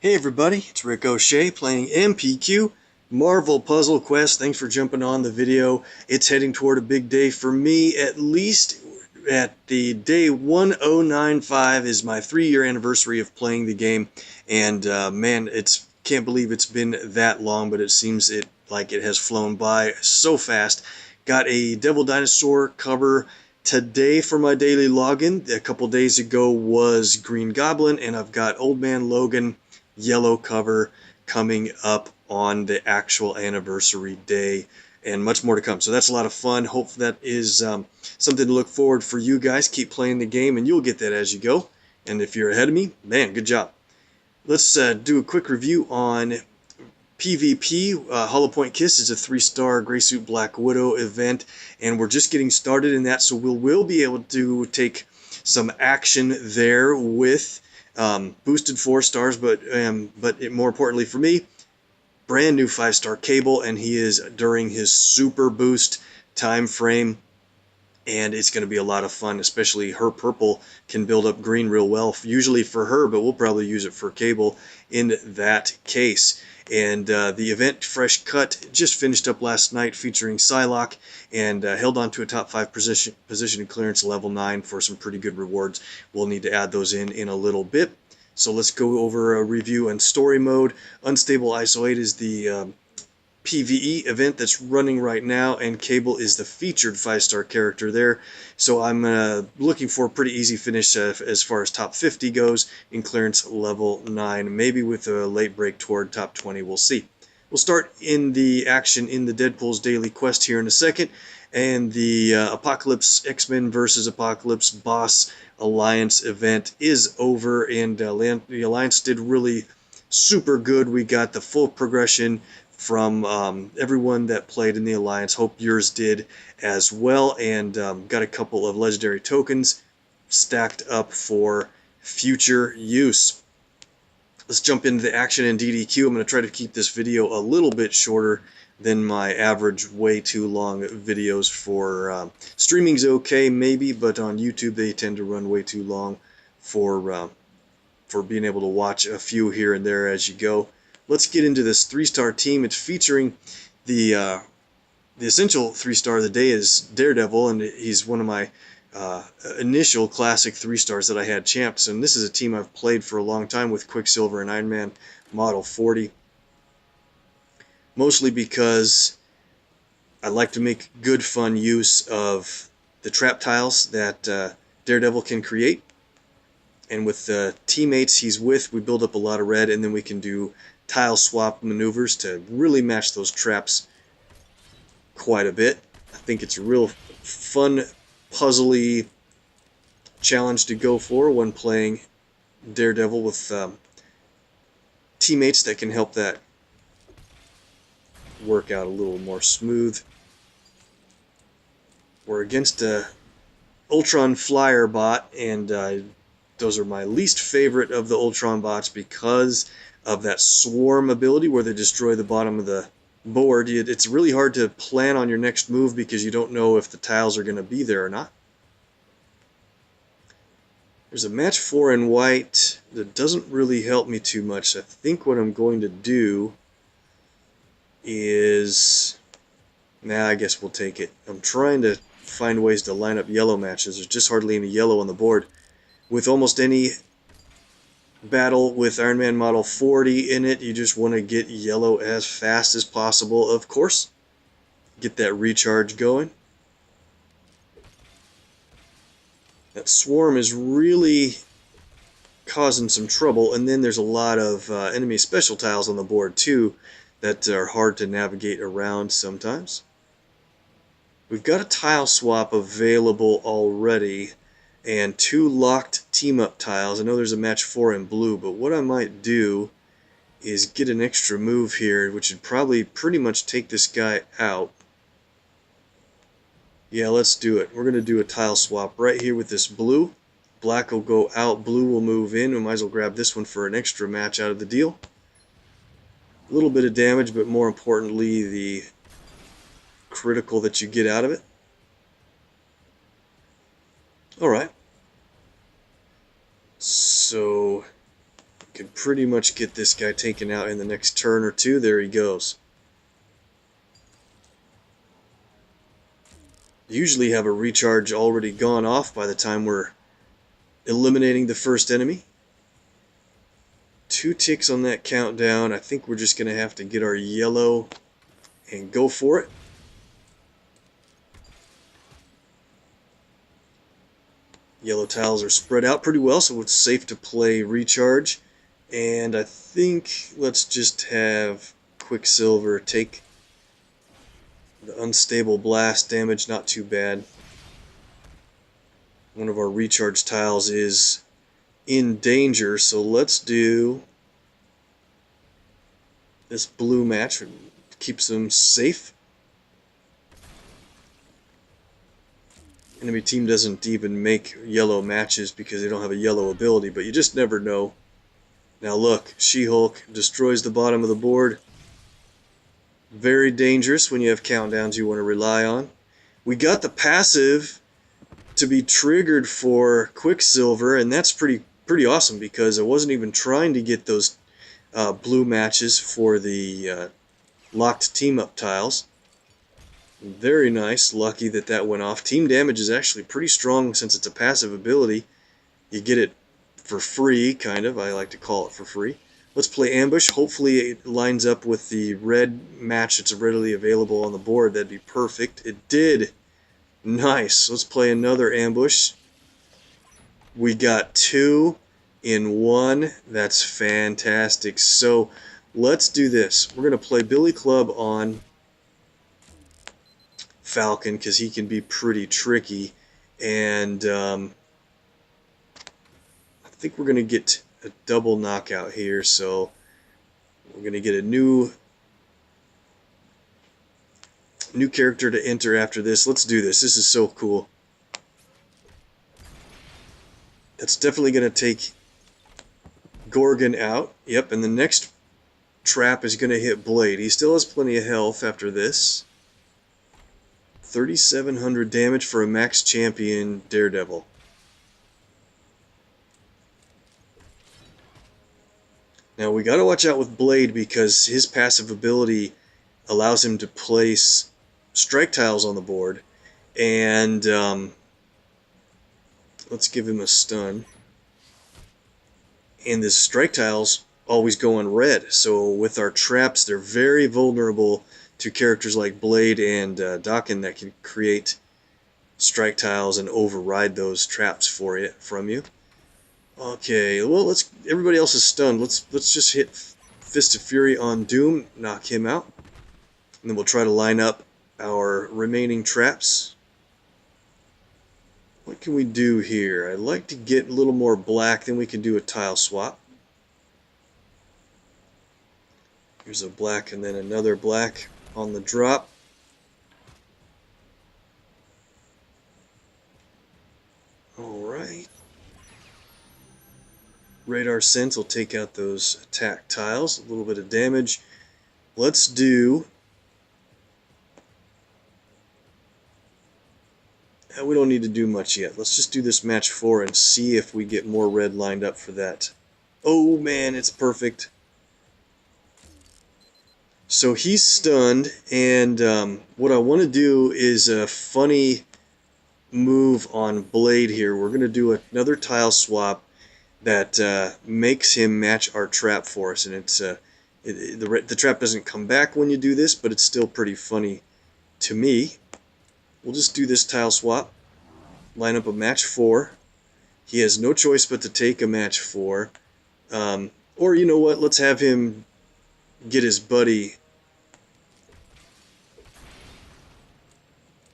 Hey everybody, it's Rick O'Shea playing MPQ, Marvel Puzzle Quest. Thanks for jumping on the video. It's heading toward a big day for me. At least at the day 1095 is my 3-year anniversary of playing the game. And man, can't believe it's been that long, but it seems like it has flown by so fast. Got a Devil Dinosaur cover today for my daily login. A couple days ago was Green Goblin, and I've got Old Man Logan yellow cover coming up on the actual anniversary day, and much more to come. So that's a lot of fun. Hope that is something to look forward for you guys. Keep playing the game and you'll get that as you go. And if you're ahead of me, man, good job. Let's do a quick review on PvP. Hollow Point Kiss is a 3-star Grey Suit Black Widow event, and we're just getting started in that, so we'll be able to take some action there with boosted 4 stars, but more importantly for me, brand new 5-star Cable, and he is during his super boost time frame, and it's going to be a lot of fun. Especially her purple can build up green real well, usually for her, but we'll probably use it for Cable in that case. And the event Fresh Cut just finished up last night, featuring Psylocke, and held on to a top 5 position in clearance level 9 for some pretty good rewards. We'll need to add those in a little bit. So let's go over a review and story mode. Unstable ISO 8 is the PvE event that's running right now, and Cable is the featured 5-star character there. So I'm looking for a pretty easy finish as far as top 50 goes in clearance level 9, maybe with a late break toward top 20. We'll see. We'll start in the action in the Deadpool's daily quest here in a second, and the Apocalypse X-Men versus Apocalypse Boss Alliance event is over, and the Alliance did really super good. We got the full progression from everyone that played in the Alliance. Hope yours did as well, and got a couple of legendary tokens stacked up for future use. Let's jump into the action in DDQ. I'm going to try to keep this video a little bit shorter than my average way too long videos. For streaming's okay maybe, but on YouTube they tend to run way too long for being able to watch a few here and there as you go. Let's get into this 3-star team. It's featuring the essential 3-star of the day is Daredevil, and he's one of my initial classic 3-stars that I had champs. And this is a team I've played for a long time with Quicksilver and Iron Man Model 40. Mostly because I like to make good, fun use of the trap tiles that Daredevil can create. And with the teammates he's with, we build up a lot of red, and then we can do tile swap maneuvers to really match those traps quite a bit. I think it's a real fun, puzzly challenge to go for when playing Daredevil with teammates that can help that work out a little more smooth. We're against a Ultron Flyer bot, and those are my least favorite of the Ultron bots because of that swarm ability where they destroy the bottom of the board. It's really hard to plan on your next move because you don't know if the tiles are going to be there or not. There's a match 4 in white that doesn't really help me too much. I think what I'm going to do is... I guess we'll take it. I'm trying to find ways to line up yellow matches. There's just hardly any yellow on the board. With almost any battle with Iron Man Model 40 in it, you just want to get yellow as fast as possible, of course. Get that recharge going. That swarm is really causing some trouble, and then there's a lot of enemy special tiles on the board too that are hard to navigate around sometimes. We've got a tile swap available already, and 2 locked team-up tiles. I know there's a match 4 in blue, but what I might do is get an extra move here, which would probably pretty much take this guy out. Yeah, let's do it. We're going to do a tile swap right here with this blue. Black will go out, blue will move in. We might as well grab this one for an extra match out of the deal. A little bit of damage, but more importantly, the critical that you get out of it. Alright. So Could pretty much get this guy taken out in the next turn or two. There he goes. Usually have a recharge already gone off by the time we're eliminating the first enemy. 2 ticks on that countdown. I think we're just going to have to get our yellow and go for it. Yellow tiles are spread out pretty well, so it's safe to play recharge. And I think let's just have Quicksilver take the unstable blast damage, not too bad. One of our recharge tiles is in danger, so let's do this blue match. It keeps them safe. Enemy team doesn't even make yellow matches because they don't have a yellow ability, but you just never know. Now look, She-Hulk destroys the bottom of the board. Very dangerous when you have countdowns you want to rely on. We got the passive to be triggered for Quicksilver, and that's pretty awesome because I wasn't even trying to get those blue matches for the locked team-up tiles. Very nice. Lucky that that went off. Team damage is actually pretty strong since it's a passive ability. You get it for free, kind of. I like to call it for free. Let's play ambush. Hopefully it lines up with the red match that's readily available on the board. That'd be perfect. It did. Nice. Let's play another ambush. We got 2 in 1. That's fantastic. So let's do this. We're going to play Billy Club on Falcon because he can be pretty tricky, and I think we're going to get a double knockout here, so we're going to get a new character to enter after this. Let's do this. This is so cool. That's definitely going to take Gorgon out. Yep, and the next trap is going to hit Blade. He still has plenty of health after this. 3,700 damage for a max champion Daredevil. Now we got to watch out with Blade because his passive ability allows him to place strike tiles on the board, and let's give him a stun. And the strike tiles always go on red, so with our traps they're very vulnerable to characters like Blade and Daken that can create strike tiles and override those traps from you. Okay, well, everybody else is stunned. Let's just hit Fist of Fury on Doom, knock him out, and then we'll try to line up our remaining traps. What can we do here? I'd like to get a little more black, then we can do a tile swap. Here's a black and then another black on the drop. Alright. Radar Sense will take out those attack tiles. A little bit of damage. Let's do... we don't need to do much yet. Let's just do this match 4 and see if we get more red lined up for that. Oh man, it's perfect. So he's stunned, and what I want to do is a funny move on Blade here. We're going to do another tile swap that makes him match our trap for us, and it's the trap doesn't come back when you do this, but it's still pretty funny to me. We'll just do this tile swap, line up a match 4. He has no choice but to take a match 4, or you know what? Let's have him get his buddy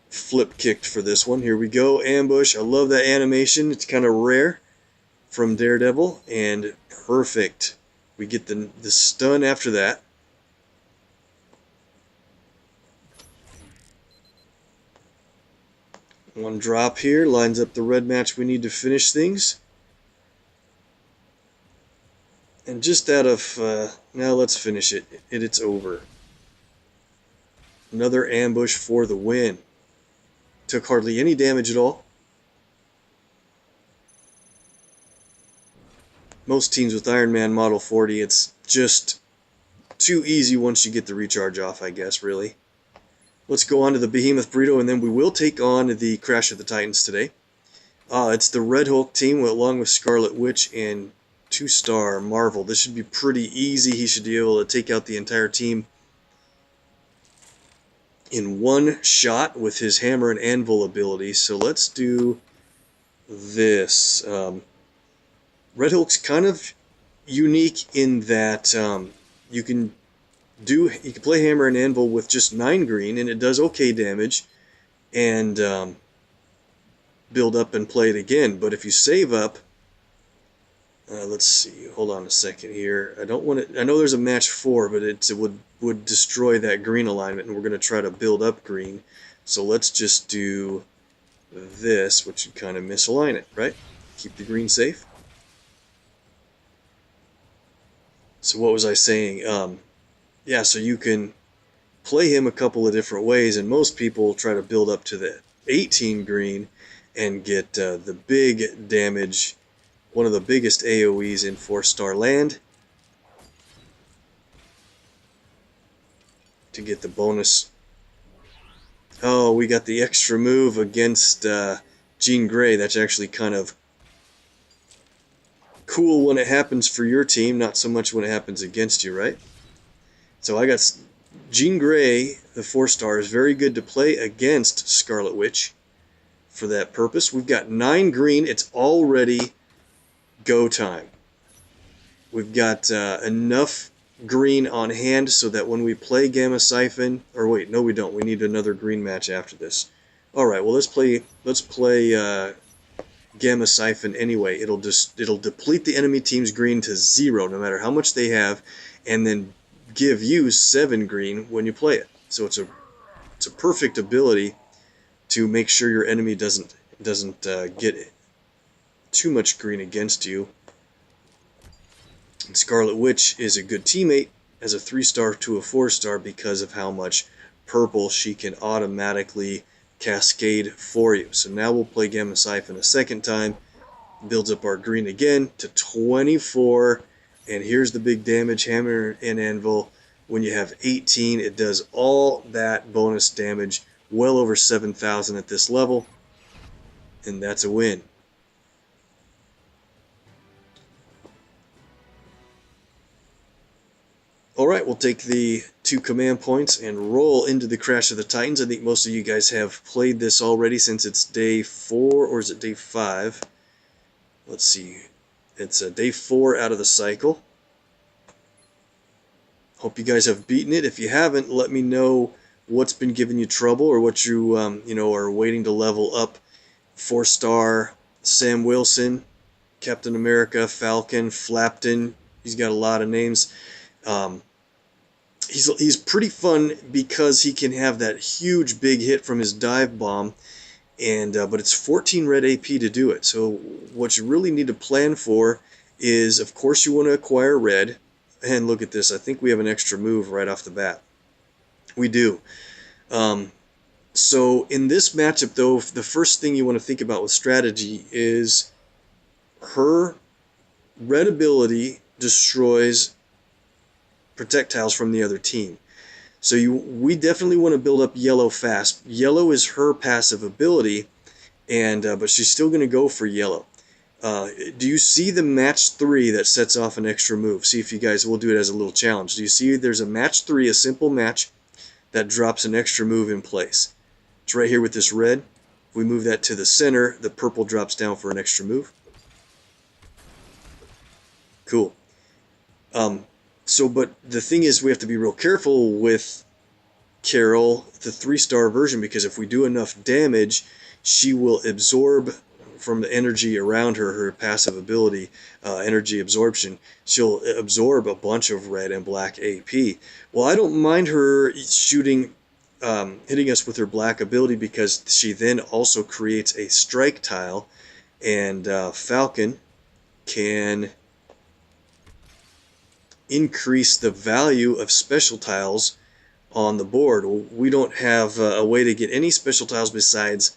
flip kicked for this one. Here we go, ambush. I love that animation. It's kind of rare from Daredevil, and perfect. We get the stun after that. One drop here lines up the red match we need to finish things. And just out of now let's finish it. It's over. Another ambush for the win. Took hardly any damage at all. most teams with Iron Man Model 40, it's just too easy once you get the recharge off, I guess, really. Let's go on to the Behemoth Burrito, and then we will take on the Crash of the Titans today. It's the Red Hulk team, along with Scarlet Witch and 2-star Marvel. This should be pretty easy. He should be able to take out the entire team in one shot with his hammer and anvil ability. So let's do this. Red Hulk's kind of unique in that you can play hammer and anvil with just 9 green, and it does okay damage, and build up and play it again. But if you save up, let's see. Hold on a second here. I don't want it. I know there's a match 4, but it would destroy that green alignment, and we're going to try to build up green. So let's just do this, which would kind of misalign it, right? Keep the green safe. So what was I saying? Yeah, so you can play him a couple of different ways, and most people try to build up to the 18 green and get the big damage, one of the biggest AoEs in 4-star land, to get the bonus. Oh, we got the extra move against Jean Grey. That's actually kind of cool when it happens for your team, not so much when it happens against you, right? So I got Jean Grey, the 4-star, is very good to play against Scarlet Witch for that purpose. We've got 9 green. It's already go time. We've got enough green on hand so that when we play Gamma Siphon, or wait, no we don't. We need another green match after this. All right, well let's play Gamma Siphon anyway. It'll deplete the enemy team's green to 0 no matter how much they have, and then give you 7 green when you play it. So it's a perfect ability to make sure your enemy doesn't get too much green against you. And Scarlet Witch is a good teammate as a 3-star to a 4-star because of how much purple she can automatically cascade for you. So now we'll play Gamma Siphon a second time. Builds up our green again to 24. And here's the big damage, hammer and anvil. When you have 18, it does all that bonus damage, well over 7,000 at this level. And that's a win. Alright, we'll take the 2 command points and roll into the Crash of the Titans. I think most of you guys have played this already since it's day 4, or is it day 5? Let's see. It's day 4 out of the cycle. Hope you guys have beaten it. If you haven't, let me know what's been giving you trouble, or what you are waiting to level up. 4-star Sam Wilson, Captain America, Falcon, Flapton. He's got a lot of names. He's pretty fun because he can have that huge big hit from his dive bomb, and but it's 14 red AP to do it. So what you really need to plan for is, of course, you want to acquire red. And look at this. I think we have an extra move right off the bat. We do. So in this matchup, though, the first thing you want to think about with strategy is her red ability destroys projectiles from the other team. So we definitely want to build up yellow fast. Yellow is her passive ability, and but she's still going to go for yellow. Do you see the match 3 that sets off an extra move? See if you guys will do it as a little challenge. Do you see there's a match 3, a simple match, that drops an extra move in place? It's right here with this red. If we move that to the center, the purple drops down for an extra move. Cool. But the thing is, we have to be real careful with Carol, the 3-star version, because if we do enough damage, she will absorb from the energy around her, her passive ability, energy absorption. She'll absorb a bunch of red and black AP. Well, I don't mind her shooting, hitting us with her black ability, because she then also creates a strike tile, and Falcon can increase the value of special tiles on the board. We don't have a way to get any special tiles besides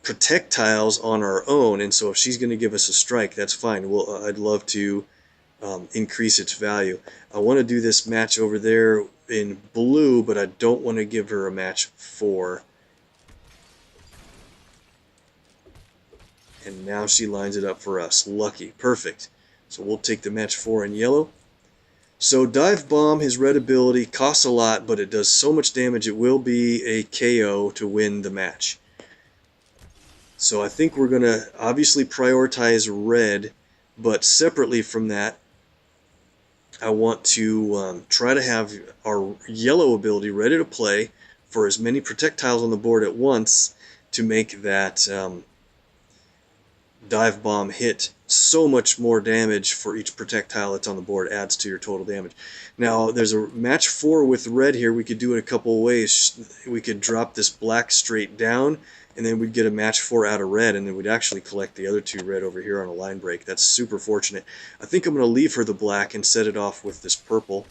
protect tiles on our own, and so if she's going to give us a strike, that's fine. I'd love to increase its value. I want to do this match over there in blue, but I don't want to give her a match 4. And now she lines it up for us. Lucky. Perfect. So we'll take the match 4 in yellow. So Dive Bomb, his red ability, costs a lot, but it does so much damage it will be a KO to win the match. So I think we're going to obviously prioritize red, but separately from that, I want to try to have our yellow ability ready to play for as many projectiles on the board at once to make that Dive Bomb hit so much more damage for each projectile that's on the board, adds to your total damage. Now, there's a match 4 with red here. We could do it a couple of ways. We could drop this black straight down, and then we'd get a match 4 out of red, and then we'd actually collect the other 2 red over here on a line break. That's super fortunate. I think I'm going to leave her the black and set it off with this purple,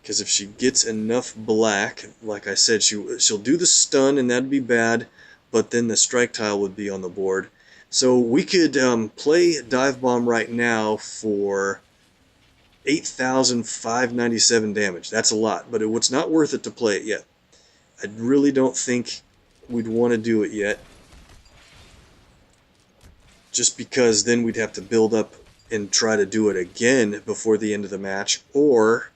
because if she gets enough black, like I said, she'll do the stun, and that'd be bad, but then the strike tile would be on the board. So we could play Dive Bomb right now for 8,597 damage. That's a lot, but it's not worth it to play it yet. I really don't think we'd want to do it yet, just because then we'd have to build up and try to do it again before the end of the match, or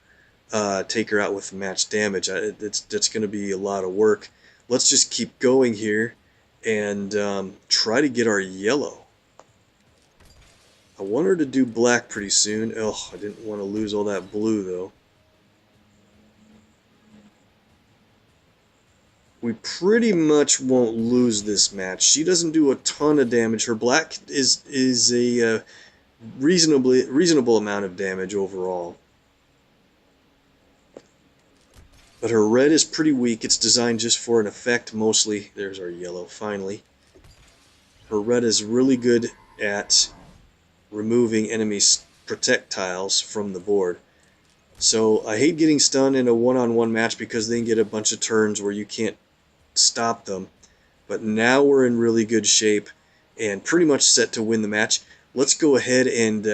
take her out with match damage. That's going to be a lot of work. Let's just keep going here and try to get our yellow. I want her to do black pretty soon. Oh, I didn't want to lose all that blue, though. We pretty much won't lose this match. She doesn't do a ton of damage. Her black is a reasonable amount of damage overall. But her red is pretty weak. It's designed just for an effect mostly. There's our yellow, finally. Her red is really good at removing enemy projectiles from the board. So I hate getting stunned in a one-on-one match because then get a bunch of turns where you can't stop them. But now we're in really good shape and pretty much set to win the match. Let's go ahead and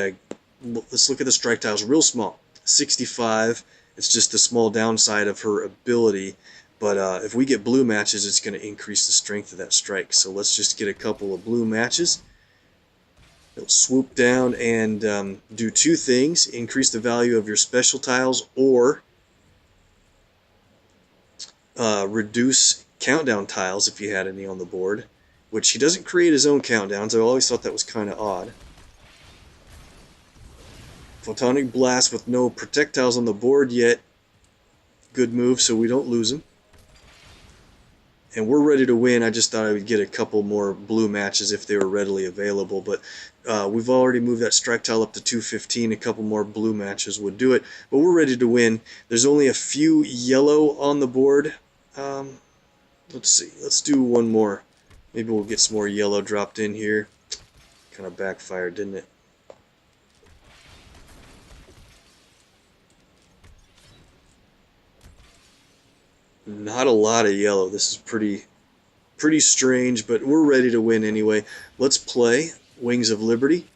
let's look at the strike tiles. Real small, 65. It's just the small downside of her ability, but if we get blue matches, it's going to increase the strength of that strike. So let's just get a couple of blue matches. It'll swoop down and do 2 things: increase the value of your special tiles, or reduce countdown tiles if you had any on the board, which he doesn't create his own countdowns. I always thought that was kind of odd. Photonic Blast with no projectiles on the board yet. Good move, so we don't lose him. And we're ready to win. I just thought I would get a couple more blue matches if they were readily available, but we've already moved that strike tile up to 215. A couple more blue matches would do it, but we're ready to win. There's only a few yellow on the board. Let's see. Let's do one more. Maybe we'll get some more yellow dropped in here. Kind of backfired, didn't it? Not a lot of yellow. This is pretty strange, but we're ready to win anyway. Let's play Wings of Liberty.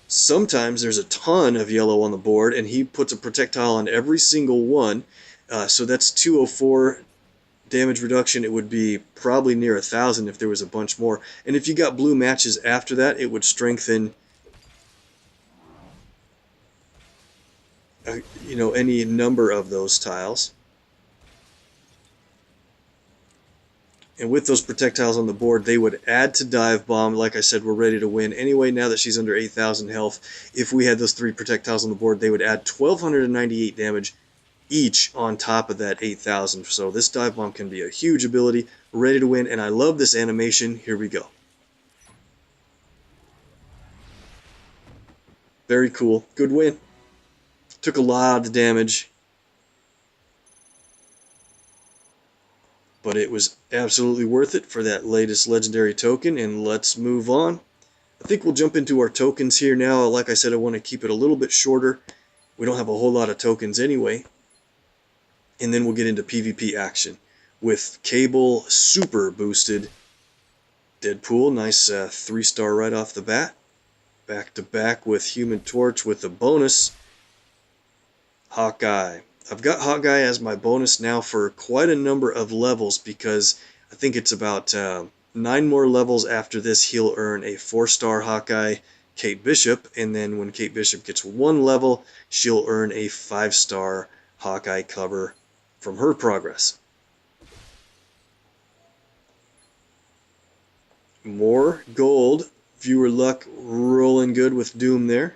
Sometimes there's a ton of yellow on the board, and he puts a projectile on every single one. So that's 204 damage reduction. It would be probably near 1,000 if there was a bunch more. And if you got blue matches after that, it would strengthen any number of those tiles. And with those projectiles on the board, they would add to Dive Bomb. Like I said, we're ready to win anyway now that she's under 8,000 health. If we had those 3 projectiles on the board, they would add 1,298 damage each on top of that 8,000. So this Dive Bomb can be a huge ability. We're ready to win, and I love this animation. Here we go. Very cool. Good win. Took a lot of damage, but it was absolutely worth it for that latest legendary token. And let's move on. I think we'll jump into our tokens here now. Like I said, I want to keep it a little bit shorter. We don't have a whole lot of tokens anyway. And then we'll get into PvP action with Cable super boosted Deadpool. Nice 3-star right off the bat. Back to back with Human Torch with a bonus. Hawkeye. I've got Hawkeye as my bonus now for quite a number of levels because I think it's about 9 more levels after this. He'll earn a 4-star Hawkeye Kate Bishop, and then when Kate Bishop gets 1 level, she'll earn a 5-star Hawkeye cover from her progress. More gold. Viewer luck rolling good with Doom there.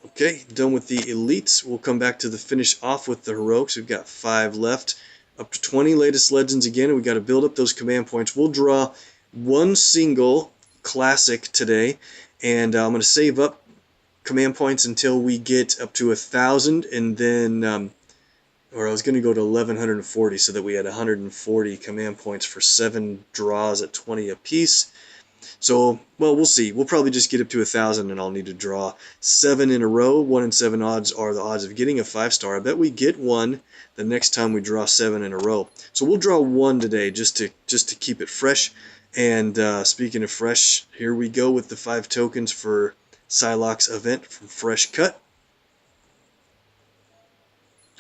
Okay, done with the elites. We'll come back to the finish off with the heroics. We've got 5 left. Up to 20 latest legends again, and we've got to build up those command points. We'll draw 1 single classic today, and I'm going to save up command points until we get up to 1,000, and then, or I was going to go to 1,140 so that we had 140 command points for 7 draws at 20 apiece. So, well, we'll see. We'll probably just get up to 1,000, and I'll need to draw 7 in a row. 1 in 7 odds are the odds of getting a 5-star. I bet we get 1 the next time we draw 7 in a row. So we'll draw 1 today just to keep it fresh. And speaking of fresh, here we go with the 5 tokens for Psylocke's event from Fresh Cut.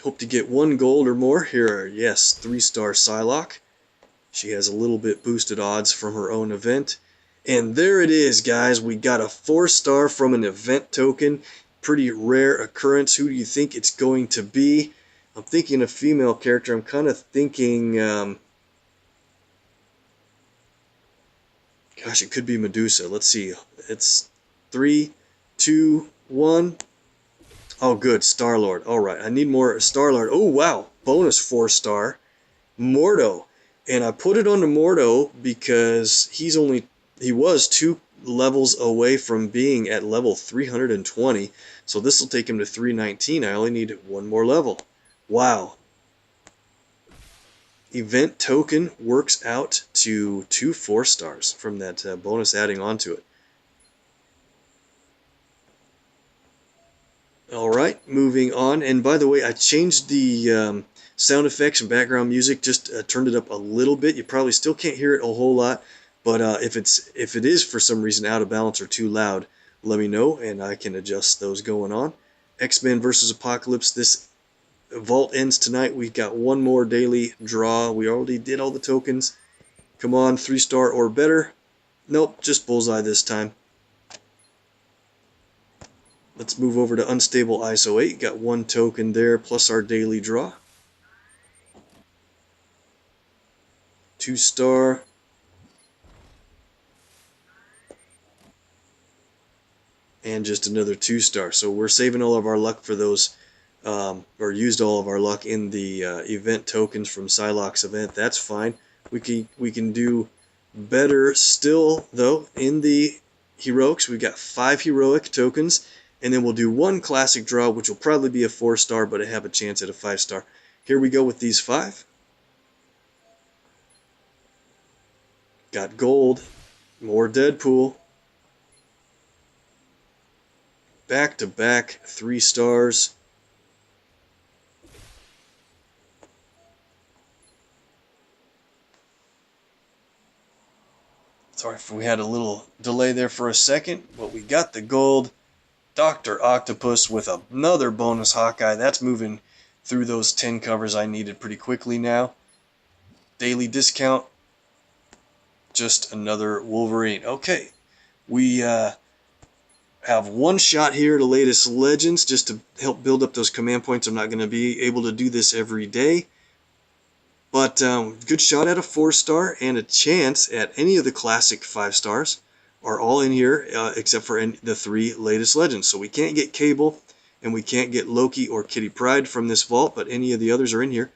Hope to get 1 gold or more. Here are, yes, 3-star Psylocke. She has a little bit boosted odds from her own event. And there it is, guys. We got a 4-star from an event token. Pretty rare occurrence. Who do you think it's going to be? I'm thinking a female character. I'm kind of thinking, gosh, it could be Medusa. Let's see. It's 3, 2, 1. Oh, good. Star-Lord. All right. I need more Star-Lord. Oh, wow. Bonus 4-star. Mordo. And I put it onto Mordo because he was 2 levels away from being at level 320. So this will take him to 319. I only need 1 more level. Wow. Event token works out to 2 4-stars from that bonus adding onto it. Alright, moving on. And by the way, I changed the sound effects and background music, just turned it up a little bit. You probably still can't hear it a whole lot, but if it is for some reason out of balance or too loud, let me know and I can adjust those going on. X-Men versus Apocalypse. This vault ends tonight. We've got 1 more daily draw. We already did all the tokens. Come on, 3-star or better. Nope, just bullseye this time. Let's move over to Unstable ISO 8. Got 1 token there, plus our daily draw. 2-star. And just another 2-star. So we're saving all of our luck for those, or used all of our luck in the event tokens from Psylocke's event. That's fine. We can do better still, though, in the heroics. We've got 5 heroic tokens. And then we'll do 1 classic draw, which will probably be a 4-star, but I have a chance at a 5-star. Here we go with these 5. Got gold. More Deadpool. Back to back 3 stars. Sorry if we had a little delay there for a second, but we got the gold. Dr. Octopus with another bonus Hawkeye. That's moving through those 10 covers I needed pretty quickly now. Daily discount. Just another Wolverine. Okay. We have 1 shot here to latest legends just to help build up those command points. I'm not going to be able to do this every day. But good shot at a 4-star and a chance at any of the classic 5-stars. Are all in here except for the 3 latest legends. So we can't get Cable and we can't get Loki or Kitty Pryde from this vault, but any of the others are in here.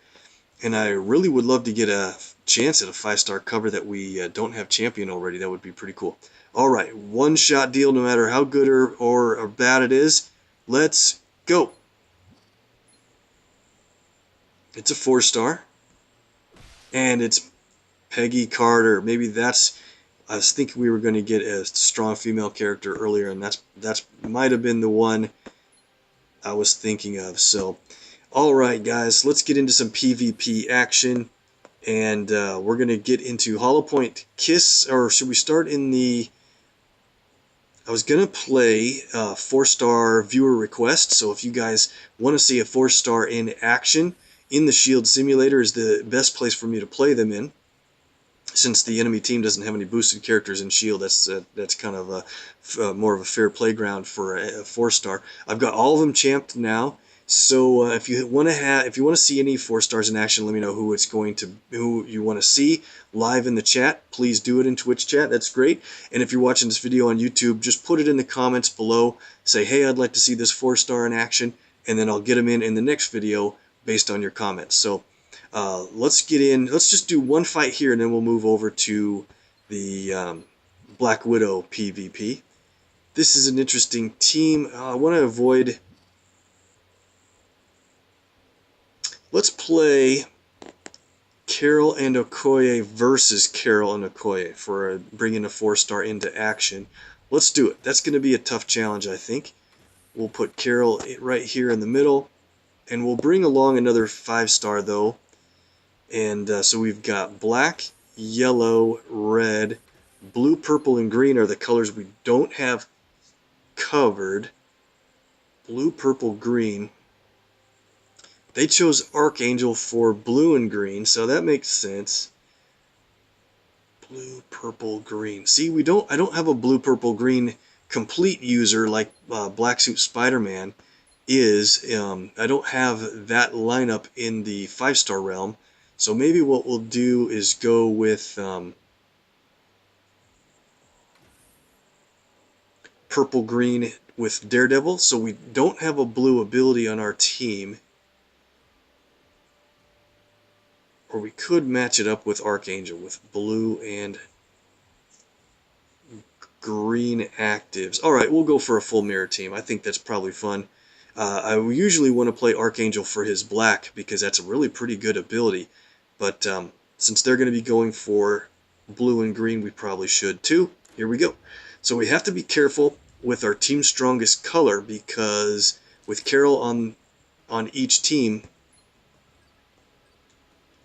And I really would love to get a chance at a 5-star cover that we don't have champion already. That would be pretty cool. Alright, 1-shot deal no matter how good or bad it is. Let's go. It's a 4-star. And it's Peggy Carter. Maybe that's... I was thinking we were going to get a strong female character earlier, and that's might have been the one I was thinking of. So, all right, guys, let's get into some PvP action. And we're going to get into Hollow Point Kiss, or should we start in the... I was going to play 4-star viewer request, so if you guys want to see a 4-star in action, in the Shield Simulator is the best place for me to play them in. Since the enemy team doesn't have any boosted characters in Shield, that's kind of more of a fair playground for a 4-star. I've got all of them champed now, so if you want to see any 4-stars in action, let me know who you want to see live in the chat. Please do it in Twitch chat. That's great. And if you're watching this video on YouTube, just put it in the comments below. Say, hey, I'd like to see this 4-star in action, and then I'll get them in the next video based on your comments. So. Let's get in. Let's just do one fight here, and then we'll move over to the Black Widow PvP. This is an interesting team. I want to avoid... Let's play Carol and Okoye versus Carol and Okoye for bringing a 4-star into action. Let's do it. That's going to be a tough challenge, I think. We'll put Carol right here in the middle, and we'll bring along another 5-star, though. And so we've got black, yellow, red, blue, purple, and green are the colors we don't have covered. Blue, purple, green. They chose Archangel for blue and green, so that makes sense. Blue, purple, green. See, I don't have a blue, purple, green complete user like Black Suit Spider-Man is. I don't have that lineup in the 5-star realm. So maybe what we'll do is go with purple green with Daredevil. So we don't have a blue ability on our team. Or we could match it up with Archangel with blue and green actives. Alright, we'll go for a full mirror team. I think that's probably fun. I usually want to play Archangel for his black because that's a really pretty good ability. But since they're going to be going for blue and green, we probably should too. Here we go. So we have to be careful with our team's strongest color because with Carol on each team,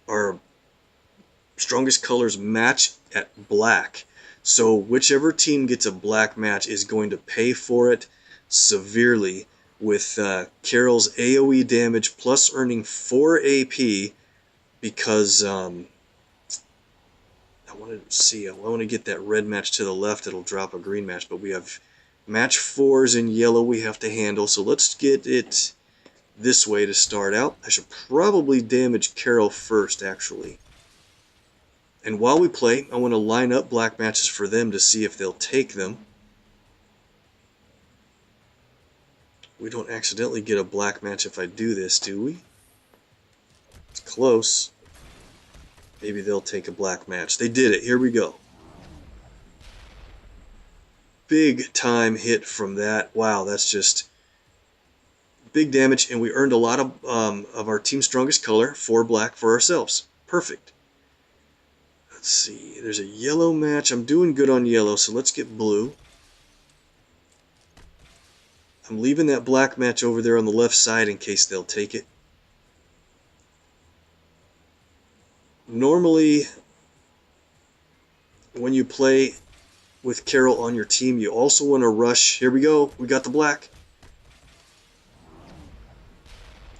our strongest colors match at black. So whichever team gets a black match is going to pay for it severely with Carol's AoE damage plus earning 4 AP. Because I want to get that red match to the left. It'll drop a green match, but we have match 4s in yellow we have to handle. So let's get it this way to start out. I should probably damage Carol first, actually. And while we play, I want to line up black matches for them to see if they'll take them. We don't accidentally get a black match if I do this, do we? It's close. Maybe they'll take a black match. They did it. Here we go. Big time hit from that. Wow, that's just big damage. And we earned a lot of our team's strongest color, 4 black for ourselves. Perfect. Let's see. There's a yellow match. I'm doing good on yellow, so let's get blue. I'm leaving that black match over there on the left side in case they'll take it. Normally, when you play with Carol on your team, you also want to rush. Here we go. We got the black.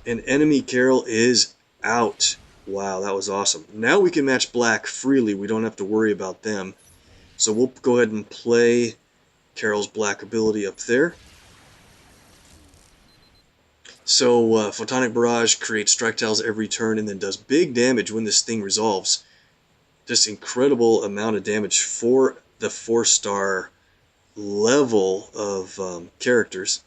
And enemy Carol is out. Wow, that was awesome. Now we can match black freely. We don't have to worry about them. So we'll go ahead and play Carol's black ability up there. So Photonic Barrage creates strike tiles every turn and then does big damage when this thing resolves. Just incredible amount of damage for the 4-star level of characters.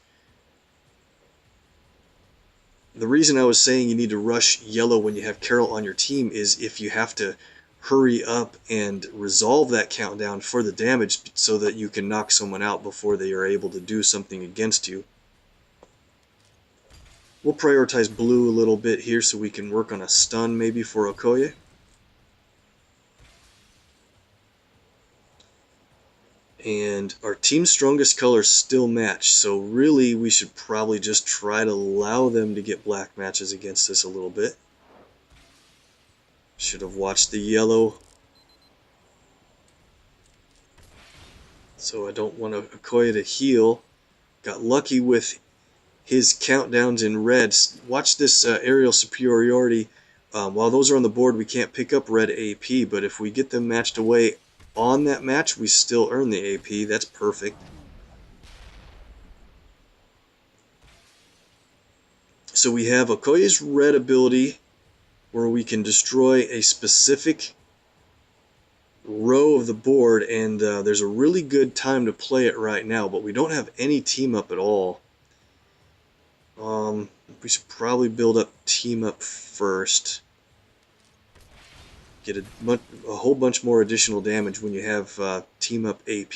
The reason I was saying you need to rush yellow when you have Carol on your team is if you have to hurry up and resolve that countdown for the damage so that you can knock someone out before they are able to do something against you. We'll prioritize blue a little bit here so we can work on a stun maybe for Okoye. And our team's strongest colors still match, so really we should probably just try to allow them to get black matches against us a little bit. Should have watched the yellow. So I don't want Okoye to heal. Got lucky with his countdowns in red. Watch this aerial superiority. While those are on the board, we can't pick up red AP, but if we get them matched away on that match, we still earn the AP. That's perfect. So we have Okoye's red ability where we can destroy a specific row of the board, and there's a really good time to play it right now, but we don't have any team up at all. We should probably build up team up first. Get a whole bunch more additional damage when you have team up AP.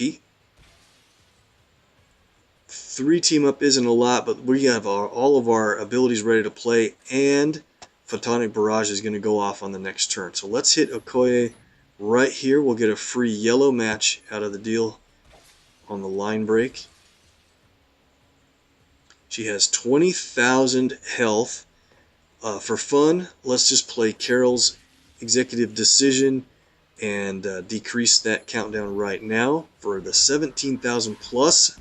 3 team up isn't a lot, but we have all of our abilities ready to play, and Photonic Barrage is going to go off on the next turn. So let's hit Okoye right here. We'll get a free yellow match out of the deal on the line break. She has 20,000 health. For fun, let's just play Carol's Executive Decision and decrease that countdown right now for the 17,000 plus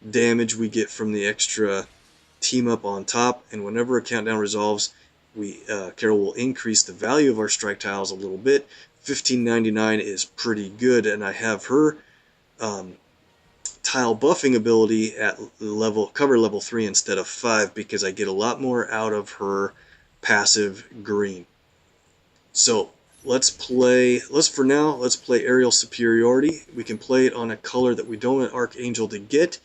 damage we get from the extra team up on top. And whenever a countdown resolves, Carol will increase the value of our strike tiles a little bit. 1599 is pretty good, and I have her tile buffing ability at cover level 3 instead of 5 because I get a lot more out of her passive green. So let's play Aerial Superiority. We can play it on a color that we don't want Archangel to get.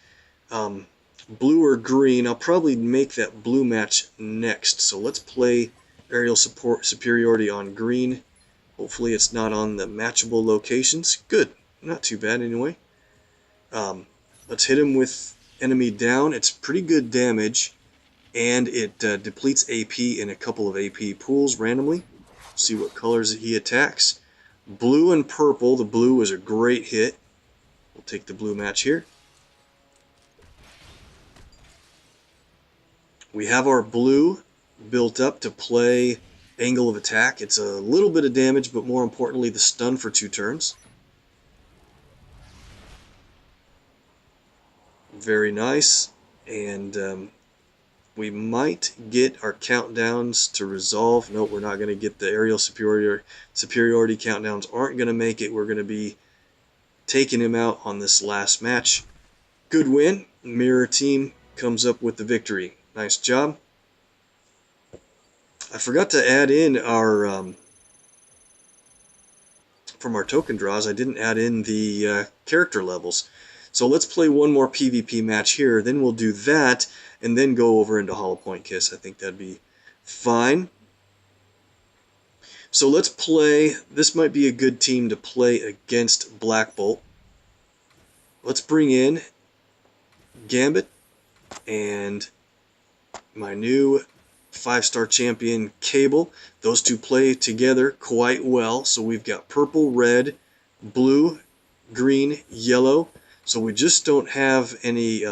Blue or green. I'll probably make that blue match next. So let's play Aerial Superiority on green. Hopefully it's not on the matchable locations. Good. Not too bad anyway. Let's hit him with enemy down. It's pretty good damage, and it depletes AP in a couple of AP pools randomly. See what colors he attacks. Blue and purple. The blue is a great hit. We'll take the blue match here. We have our blue built up to play Angle of Attack. It's a little bit of damage, but more importantly, the stun for 2 turns. Very nice. And we might get our countdowns to resolve. Nope, we're not going to get the aerial superiority countdowns. Aren't going to make it. We're going to be taking him out on this last match. Good win. Mirror team comes up with the victory. Nice job. I forgot to add in our from our token draws. I didn't add in the character levels. So let's play one more PvP match here. Then we'll do that, and then go over into Hollow Point Kiss. I think that'd be fine. So let's play. This might be a good team to play against Black Bolt. Let's bring in Gambit and my new 5-star champion Cable. Those two play together quite well. So we've got purple, red, blue, green, yellow. So we just don't have any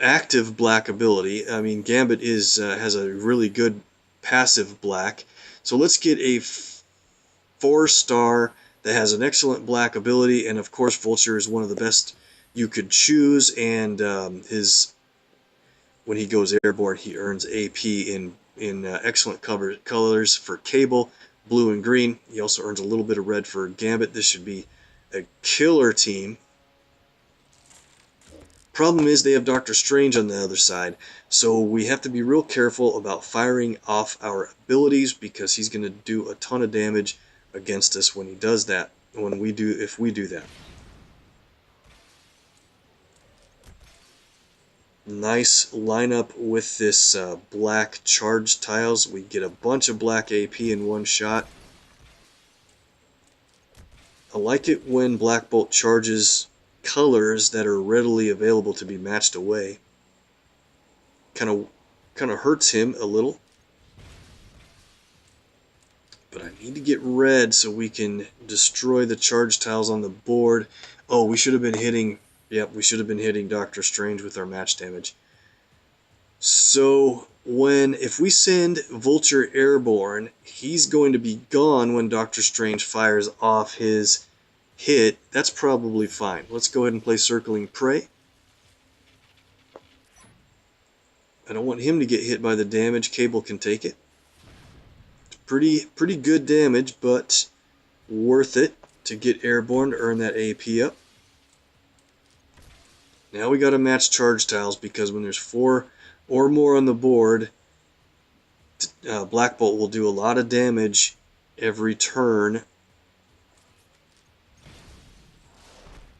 active black ability. I mean, Gambit has a really good passive black. So let's get a 4-star that has an excellent black ability, and of course Vulture is one of the best you could choose, and when he goes airborne, he earns AP in excellent colors for Cable, blue and green. He also earns a little bit of red for Gambit. This should be a killer team. Problem is they have Doctor Strange on the other side, so we have to be real careful about firing off our abilities because he's going to do a ton of damage against us when he does that. If we do that. Nice lineup with this black charge tiles. We get a bunch of black AP in one shot. I like it when Black Bolt charges colors that are readily available to be matched away. Kind of hurts him a little. But I need to get red so we can destroy the charge tiles on the board. Oh, we should have been hitting... Yep, we should have been hitting Doctor Strange with our match damage. So, if we send Vulture airborne, he's going to be gone when Doctor Strange fires off his hit. That's probably fine. Let's go ahead and play Circling Prey. I don't want him to get hit by the damage. Cable can take it. Pretty good damage, but worth it to get airborne to earn that AP up. Now we got to match charge tiles, because when there's 4 or more on the board, Black Bolt will do a lot of damage every turn.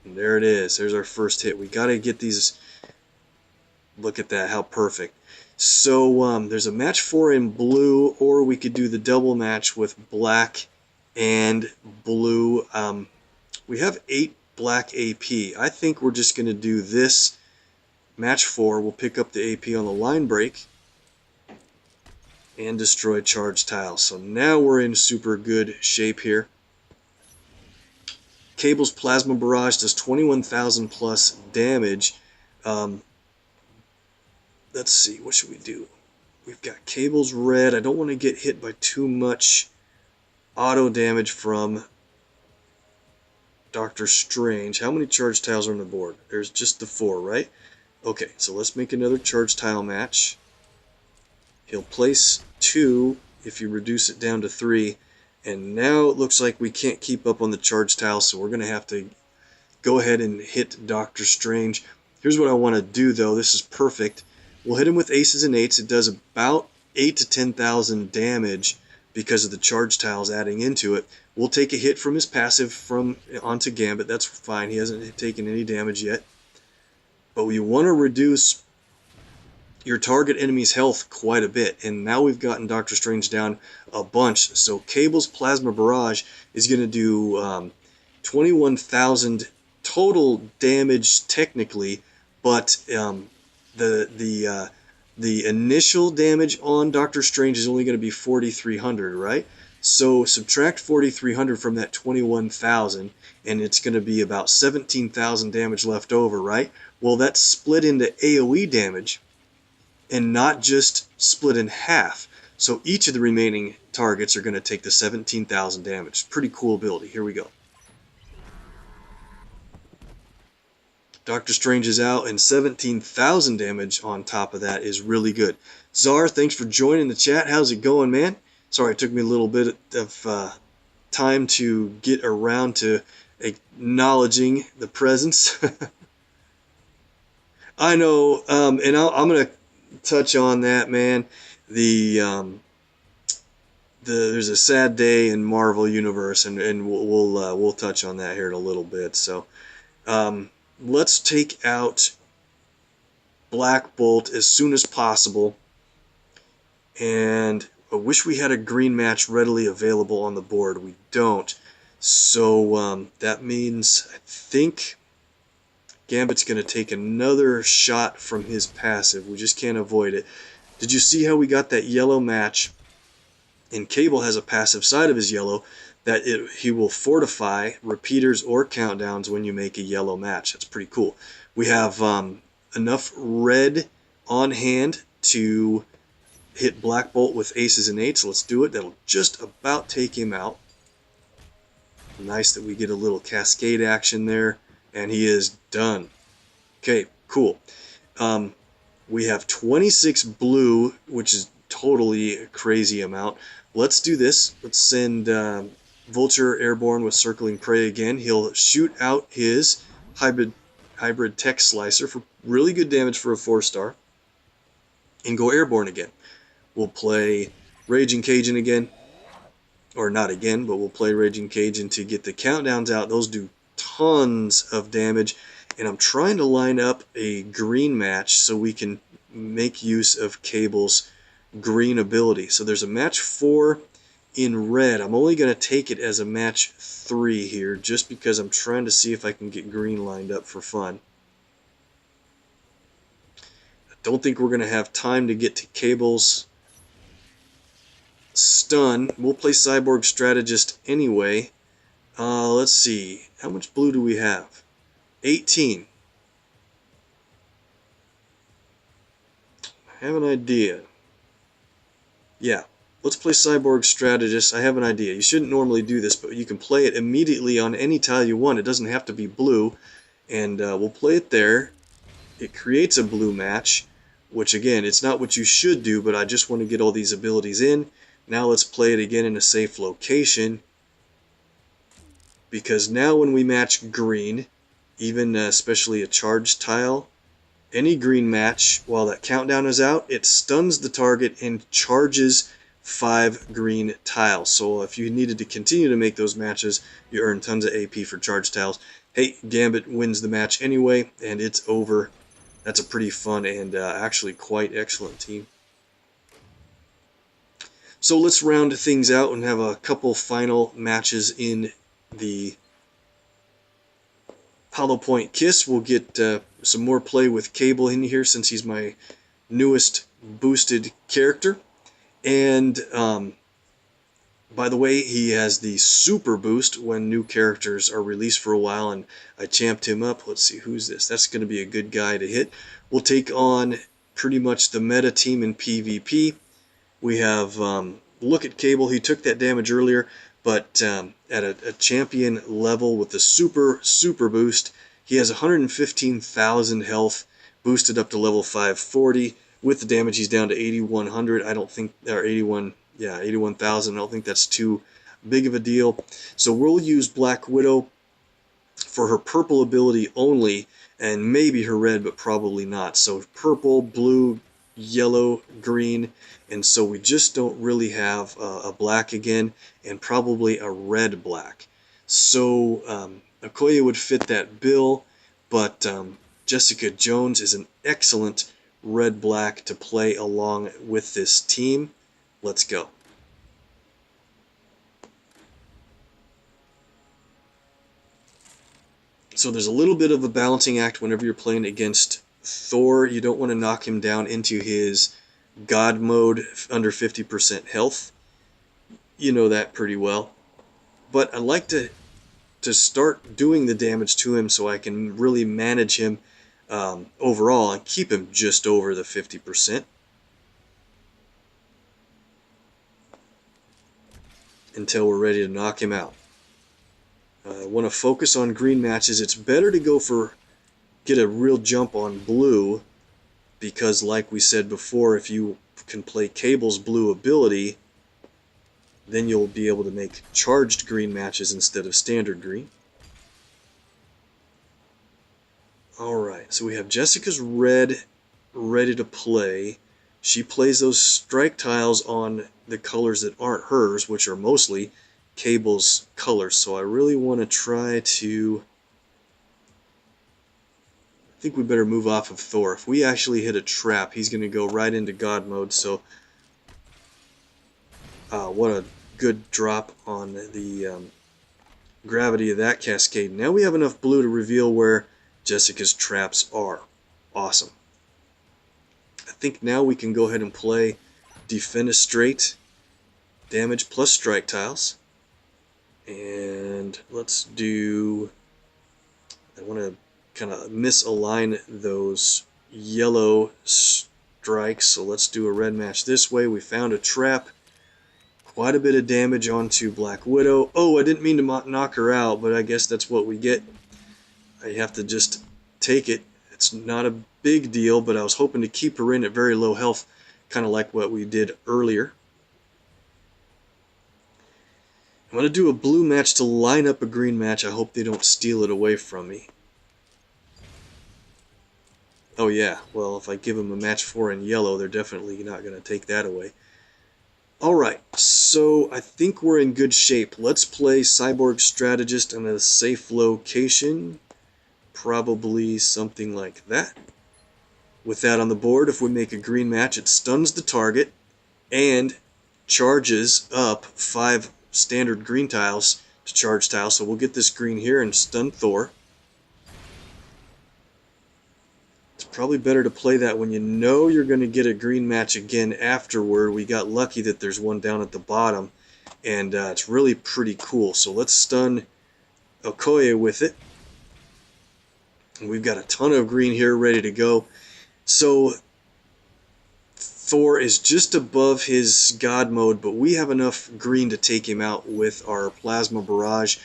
And there it is. There's our first hit. We got to get these. Look at that, how perfect. So there's a match 4 in blue, or we could do the double match with black and blue. We have 8 black AP. I think we're just going to do this match 4. We'll pick up the AP on the line break and destroy charge tiles. So now we're in super good shape here. Cable's Plasma Barrage does 21,000 plus damage. Let's see, what should we do? We've got Cable's red. I don't want to get hit by too much auto damage from Doctor Strange. How many charge tiles are on the board? There's just the 4, right? Okay, so let's make another charge tile match. He'll place 2 if you reduce it down to 3. And now it looks like we can't keep up on the charge tile, so we're going to have to go ahead and hit Doctor Strange. Here's what I want to do, though. This is perfect. We'll hit him with aces and eights. It does about 8 to 10,000 damage because of the charge tiles adding into it. We'll take a hit from his passive onto Gambit. That's fine. He hasn't taken any damage yet. But we want to reduce your target enemy's health quite a bit. And now we've gotten Doctor Strange down a bunch. So Cable's Plasma Barrage is going to do 21,000 total damage technically, but the initial damage on Doctor Strange is only going to be 4,300, right? So subtract 4,300 from that 21,000, and it's going to be about 17,000 damage left over, right? Well, that's split into AoE damage, and not just split in half. So each of the remaining targets are going to take the 17,000 damage. Pretty cool ability. Here we go. Doctor Strange is out, and 17,000 damage on top of that is really good. Czar, thanks for joining the chat. How's it going, man? Sorry, it took me a little bit of time to get around to acknowledging the presence. I know, and I'm going to touch on that, man. There's a sad day in Marvel Universe, and we'll touch on that here in a little bit. So, let's take out Black Bolt as soon as possible. And I wish we had a green match readily available on the board. We don't. So that means I think Gambit's going to take another shot from his passive. We just can't avoid it. Did you see how we got that yellow match? And Cable has a passive side of his yellow that he will fortify repeaters or countdowns when you make a yellow match. That's pretty cool. We have enough red on hand to hit Black Bolt with aces and eights. Let's do it. That'll just about take him out. Nice that we get a little cascade action there, and he is done. Okay, cool. We have 26 blue, which is totally a crazy amount. Let's do this. Let's send Vulture airborne with Circling Prey again. He'll shoot out his hybrid tech slicer for really good damage for a 4-star and go airborne again. We'll play Raging Cajun again, or not again, but we'll play Raging Cajun to get the countdowns out. Those do tons of damage, and I'm trying to line up a green match so we can make use of Cable's green ability. So there's a match 4 in red. I'm only going to take it as a match 3 here, just because I'm trying to see if I can get green lined up for fun. I don't think we're going to have time to get to Cable's stun. We'll play Cyborg Strategist anyway. Let's see. How much blue do we have? 18. I have an idea. Yeah, let's play Cyborg Strategist. I have an idea. You shouldn't normally do this, but you can play it immediately on any tile you want. It doesn't have to be blue, and we'll play it there. It creates a blue match, which again, it's not what you should do, but I just want to get all these abilities in. Now let's play it again in a safe location, because now when we match green, even especially a charged tile, any green match, while that countdown is out, it stuns the target and charges 5 green tiles. So if you needed to continue to make those matches, you earn tons of AP for charged tiles. Hey, Gambit wins the match anyway, and it's over. That's a pretty fun and actually quite excellent team. So let's round things out and have a couple final matches in the Hollow Point Kiss. We'll get some more play with Cable in here since he's my newest boosted character. And by the way, he has the super boost when new characters are released for a while, and I champed him up. Let's see, who's this? That's going to be a good guy to hit. We'll take on pretty much the meta team in PvP. We have, look at Cable. He took that damage earlier, but at a champion level with the super boost, he has 115,000 health, boosted up to level 540. With the damage, he's down to 8,100. I don't think, or 81, yeah, 81,000. I don't think that's too big of a deal. So we'll use Black Widow for her purple ability only, and maybe her red, but probably not. So purple, blue, yellow, green, and so we just don't really have a black again, and probably a red black. So Okoye would fit that bill, but Jessica Jones is an excellent red-black to play along with this team. Let's go. So there's a little bit of a balancing act whenever you're playing against Thor. You don't want to knock him down into his God mode under 50% health. You know that pretty well. But I like to start doing the damage to him so I can really manage him overall and keep him just over the 50% until we're ready to knock him out. I want to focus on green matches. It's better to get a real jump on blue, because like we said before, if you can play Cable's blue ability, then you'll be able to make charged green matches instead of standard green. Alright, so we have Jessica's red ready to play. She plays those strike tiles on the colors that aren't hers, which are mostly Cable's colors. So I really want to try to... I think we better move off of Thor. If we actually hit a trap, he's going to go right into God mode. So what a good drop on the gravity of that cascade. Now we have enough blue to reveal where Jessica's traps are. Awesome. I think now we can go ahead and play Defenestrate, damage plus strike tiles. And let's do... I want to kind of misalign those yellow strikes, so let's do a red match this way. We found a trap. Quite a bit of damage onto Black Widow. Oh, I didn't mean to knock her out, but I guess that's what we get. I have to just take it. It's not a big deal, but I was hoping to keep her in at very low health, kind of like what we did earlier. I'm going to do a blue match to line up a green match. I hope they don't steal it away from me. Oh yeah, well, if I give them a match 4 in yellow, they're definitely not going to take that away. Alright, so I think we're in good shape. Let's play Cyborg Strategist in a safe location. Probably something like that. With that on the board, if we make a green match, it stuns the target and charges up 5 standard green tiles to charge tiles. So we'll get this green here and stun Thor. It's probably better to play that when you know you're going to get a green match again afterward. We got lucky that there's one down at the bottom, and it's really pretty cool. So let's stun Okoye with it. And we've got a ton of green here ready to go. So Thor is just above his god mode, but we have enough green to take him out with our plasma barrage.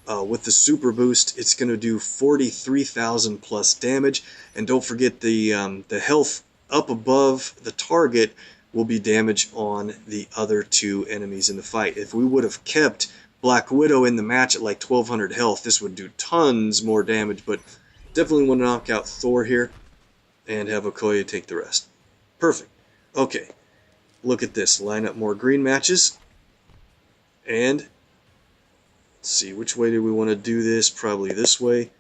With the super boost, it's going to do 43,000 plus damage, and don't forget the health up above the target will be damage on the other two enemies in the fight. If we would have kept Black Widow in the match at like 1200 health, this would do tons more damage, but definitely want to knock out Thor here and have Okoye take the rest. Perfect. Okay, look at this. Line up more green matches. And let's see, which way do we want to do this? Probably this way.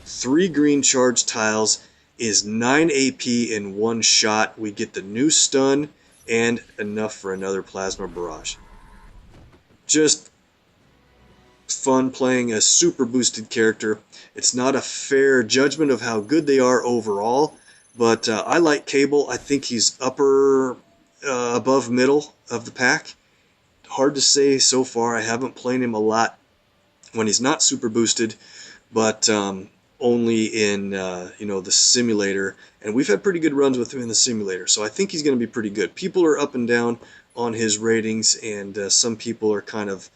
3 green charge tiles is 9 AP in one shot. We get the new stun and enough for another plasma barrage. Just fun playing a super boosted character. It's not a fair judgment of how good they are overall, but I like Cable. I think he's above middle of the pack. Hard to say so far. I haven't played him a lot when he's not super boosted, but only in the simulator, and we've had pretty good runs with him in the simulator, so I think he's going to be pretty good. People are up and down on his ratings, and some people are kind of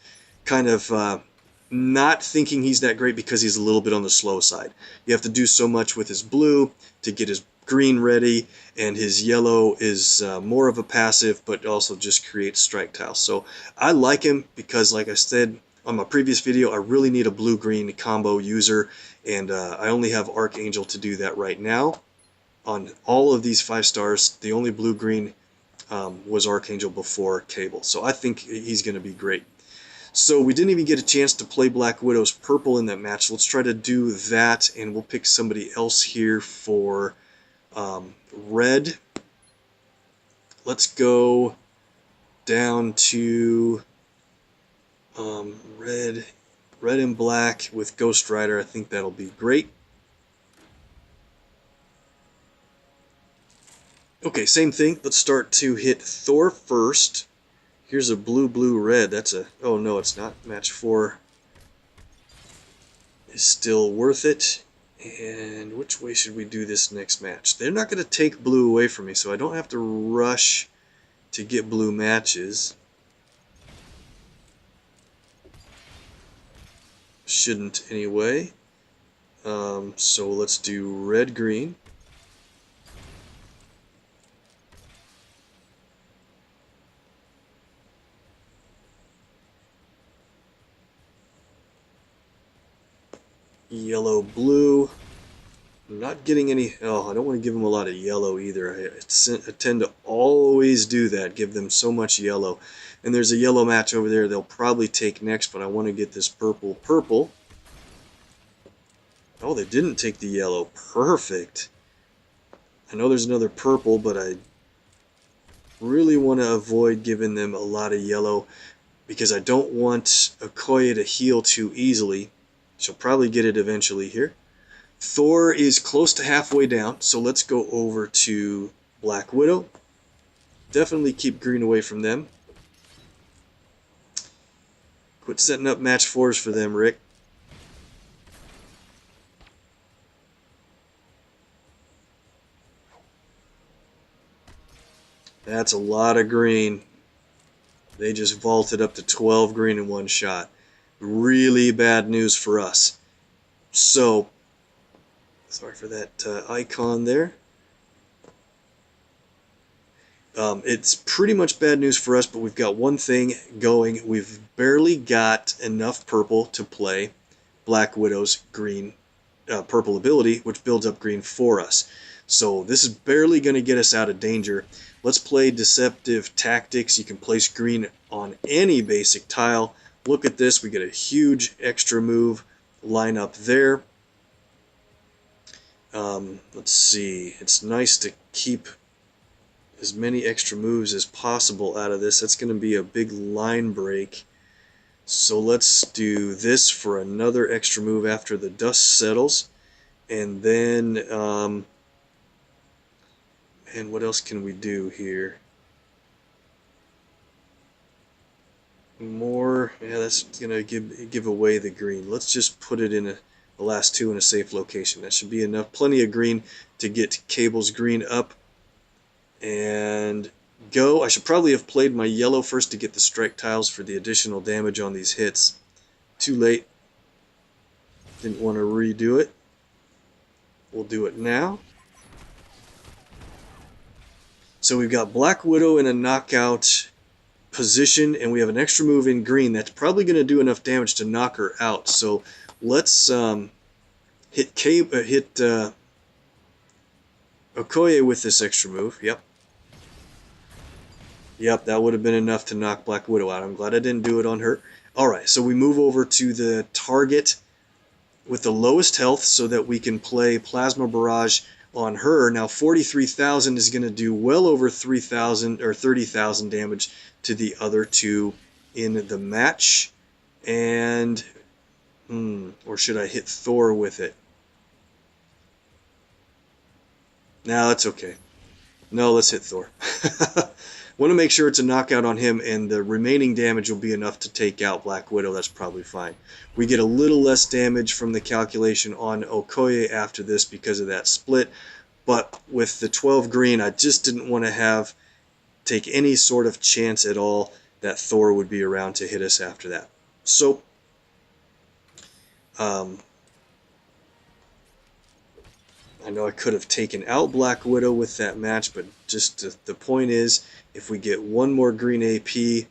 not thinking he's that great because he's a little bit on the slow side. You have to do so much with his blue to get his green ready, and his yellow is more of a passive, but also just creates strike tiles. So I like him because, like I said on my previous video, I really need a blue-green combo user, and I only have Archangel to do that right now. On all of these 5 stars, the only blue-green was Archangel before Cable, so I think he's going to be great. So we didn't even get a chance to play Black Widow's purple in that match. Let's try to do that, and we'll pick somebody else here for red. Let's go down to red and black with Ghost Rider. I think that'll be great. Okay, same thing. Let's start to hit Thor first. Here's a blue-blue-red. That's a... oh, no, it's not. Match 4 is still worth it. And which way should we do this next match? They're not going to take blue away from me, so I don't have to rush to get blue matches. Shouldn't anyway. So let's do red-green. Yellow, blue. I'm not getting any... oh, I don't want to give them a lot of yellow either. I tend to always do that, give them so much yellow. And there's a yellow match over there they'll probably take next, but I want to get this purple. Oh, they didn't take the yellow. Perfect. I know there's another purple, but I really want to avoid giving them a lot of yellow because I don't want Okoye to heal too easily. She'll probably get it eventually here. Thor is close to halfway down, so let's go over to Black Widow. Definitely keep green away from them. Quit setting up match 4s for them, Rick. That's a lot of green. They just vaulted up to 12 green in one shot. Really bad news for us. So, sorry for that icon there. It's pretty much bad news for us, but we've got one thing going. We've barely got enough purple to play Black Widow's green purple ability, which builds up green for us. So this is barely going to get us out of danger. Let's play Deceptive Tactics. You can place green on any basic tile. Look at this. We get a huge extra move line up there. Let's see. It's nice to keep as many extra moves as possible out of this. That's going to be a big line break. So let's do this for another extra move after the dust settles. And then, and what else can we do here? More, yeah, that's going to give away the green. Let's just put it in the last 2 in a safe location. That should be enough. Plenty of green to get Cable's green up. and go. I should probably have played my yellow first to get the strike tiles for the additional damage on these hits. Too late. Didn't want to redo it. We'll do it now. So we've got Black Widow in a knockout position, and we have an extra move in green that's probably going to do enough damage to knock her out. So let's hit Okoye with this extra move. Yep, that would have been enough to knock Black Widow out. I'm glad I didn't do it on her. Alright, so we move over to the target with the lowest health so that we can play Plasma Barrage on her. Now 43,000 is going to do well over 3,000 or 30,000 damage to the other two in the match. And or should I hit Thor with it? No, that's okay. No, let's hit Thor. Want to make sure it's a knockout on him, and the remaining damage will be enough to take out Black Widow. That's probably fine. We get a little less damage from the calculation on Okoye after this because of that split, but with the 12 green, I just didn't want to take any sort of chance at all that Thor would be around to hit us after that. So, I know I could have taken out Black Widow with that match, but just the point is, if we get one more green AP, in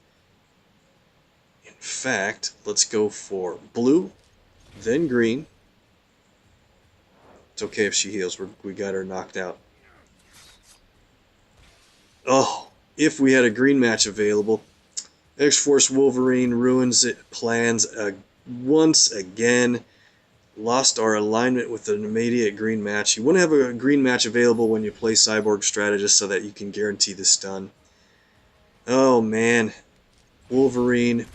fact, let's go for blue, then green. It's okay if she heals. We got her knocked out. Oh, if we had a green match available. X-Force Wolverine ruins it plans once again. Lost our alignment with an immediate green match. You want to have a green match available when you play Cyborg Strategist so that you can guarantee the stun. Oh man, Wolverine,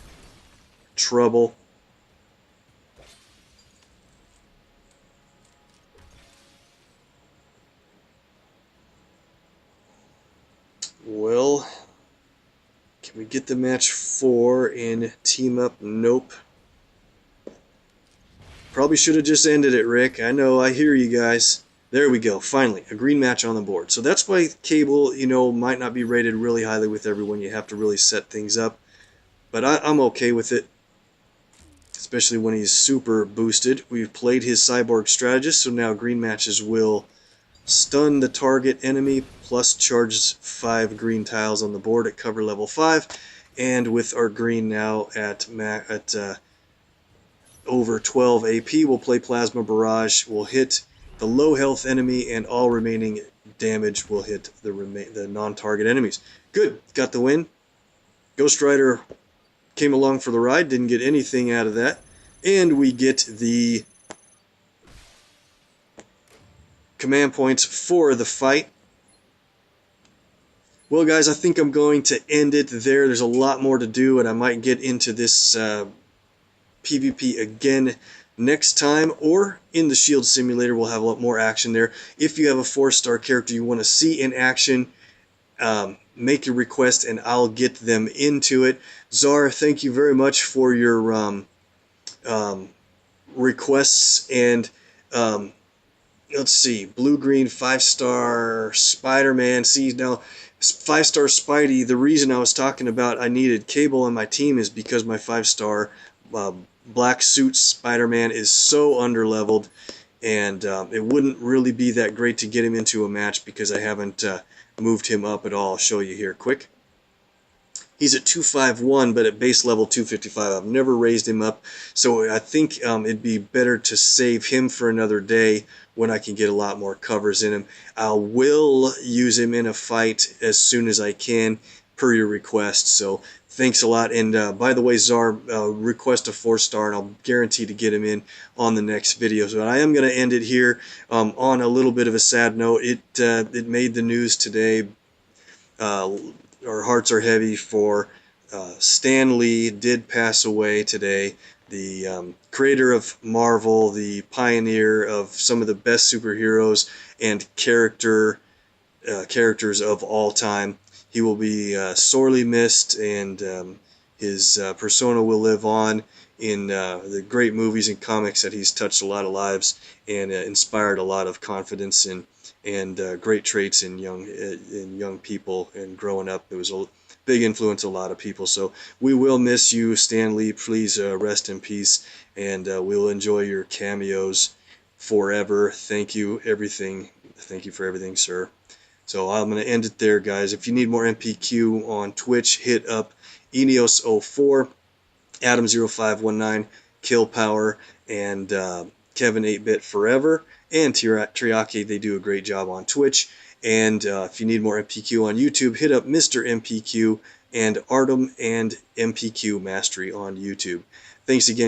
trouble. Well, can we get the match 4 in Team Up? Nope. Probably should have just ended it, Rick. I know, I hear you guys. There we go, finally, a green match on the board. So that's why Cable, might not be rated really highly with everyone. You have to really set things up. But I'm okay with it, especially when he's super boosted. We've played his Cyborg Strategist, so now green matches will stun the target enemy, plus charges 5 green tiles on the board at cover level 5. And with our green now at over 12 AP, we'll play Plasma Barrage. We'll hit the low health enemy, and all remaining damage will hit the non-target enemies. Good, got the win. Ghost Rider came along for the ride, didn't get anything out of that. And we get the command points for the fight. Well, guys, I think I'm going to end it there. There's a lot more to do, and I might get into this PvP again next time, or in the Shield Simulator. We'll have a lot more action there. If you have a 4-star character you want to see in action, make your request and I'll get them into it. Czar, thank you very much for your requests. And let's see, blue-green 5-star Spider-Man. See, now 5-star Spidey, the reason I was talking about I needed Cable on my team is because my 5-star black suit Spider-Man is so underleveled, and it wouldn't really be that great to get him into a match because I haven't moved him up at all. I'll show you here quick. He's at 251, but at base level 255. I've never raised him up, so I think it'd be better to save him for another day when I can get a lot more covers in him. I will use him in a fight as soon as I can, per your request. So thanks a lot. And by the way, Czar, request a 4-star, and I'll guarantee to get him in on the next video. So I am going to end it here on a little bit of a sad note. It made the news today. Our hearts are heavy for Stan Lee. Did pass away today. The creator of Marvel, the pioneer of some of the best superheroes and characters of all time. He will be sorely missed, and his persona will live on in the great movies and comics that he's touched a lot of lives and inspired a lot of confidence and great traits in young people and growing up. It was a big influence on a lot of people. So we will miss you, Stan Lee. Please rest in peace, and we'll enjoy your cameos forever. Thank you, everything. Thank you for everything, sir. So I'm going to end it there, guys. If you need more MPQ on Twitch, hit up Eneos04, Adam0519, Kill Power, and Kevin 8-Bit Forever, and Triaki. They do a great job on Twitch. And if you need more MPQ on YouTube, hit up Mr. MPQ and Artem and MPQ Mastery on YouTube. Thanks again.